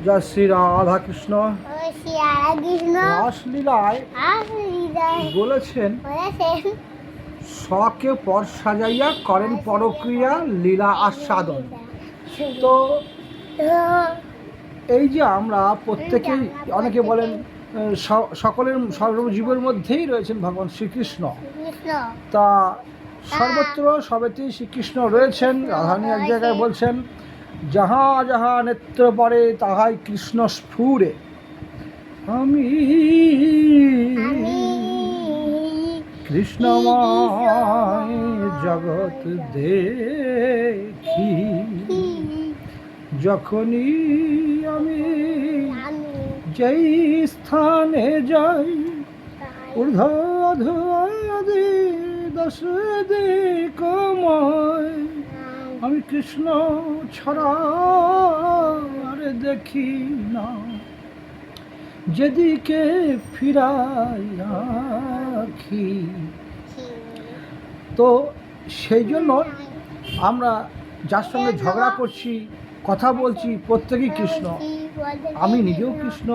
জয় শ্রী রাধা কৃষ্ণ। রাসলীলায় বলেছেন শকে পর সাজাইয়া করেন পরক্রিয়া লীলা আস্বাদন। তো এই যে আমরা প্রত্যেকেই, অনেকে বলেন সকলের সর্বজীবের মধ্যেই রয়েছেন ভগবান শ্রীকৃষ্ণ। তা সর্বত্র সবেতেই শ্রীকৃষ্ণ রয়েছেন। রাধারানী এক জায়গায় বলছেন, যাহা যাহা নেত্র পরে তাহাই কৃষ্ণ স্ফুরে, আমি কৃষ্ণময় জগৎ দেখি, যখনই আমি যেই স্থানে যাই ঊর্ধ্বধি দশ দিকময়, আমি কৃষ্ণ ছাড়া আর দেখি না, যেদিকে ফিরাই আঁখি। তো সেই জন্য আমরা যার সঙ্গে ঝগড়া করছি, কথা বলছি, প্রত্যেকেই কৃষ্ণ। আমি নিজেও কৃষ্ণ,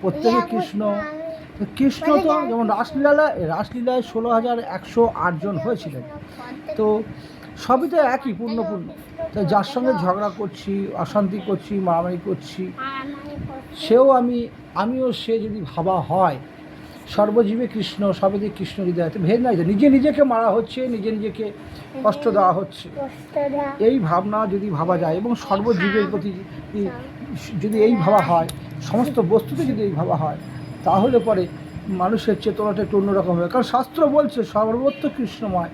প্রত্যেকে কৃষ্ণ। কৃষ্ণ তো যেমন রাসলীলায় 16,108 জন হয়েছিলেন। তো সবই তো একই, পূর্ণ। তো যার সঙ্গে ঝগড়া করছি, অশান্তি করছি, মারামারি করছি, সেও আমিও সে যদি ভাবা হয়, সর্বজীবে কৃষ্ণ, সবেতে কৃষ্ণ হৃদয়, ভেদ নাই তো। নিজেকে মারা হচ্ছে, নিজেকে কষ্ট দেওয়া হচ্ছে, এই ভাবনা যদি ভাবা যায় এবং সর্বজীবের প্রতি যদি এই ভাবা হয়, সমস্ত বস্তুতে যদি এই ভাবা হয়, তাহলে পরে মানুষের চেতনাটা একটু অন্যরকম হবে। কারণ শাস্ত্র বলছে সর্বত্র কৃষ্ণময়।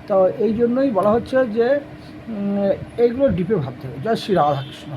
তো এই জন্যই বলা হচ্ছে যে এইগুলো ডিপে ভাবতে হবে। জয় শ্রী রাধাকৃষ্ণ।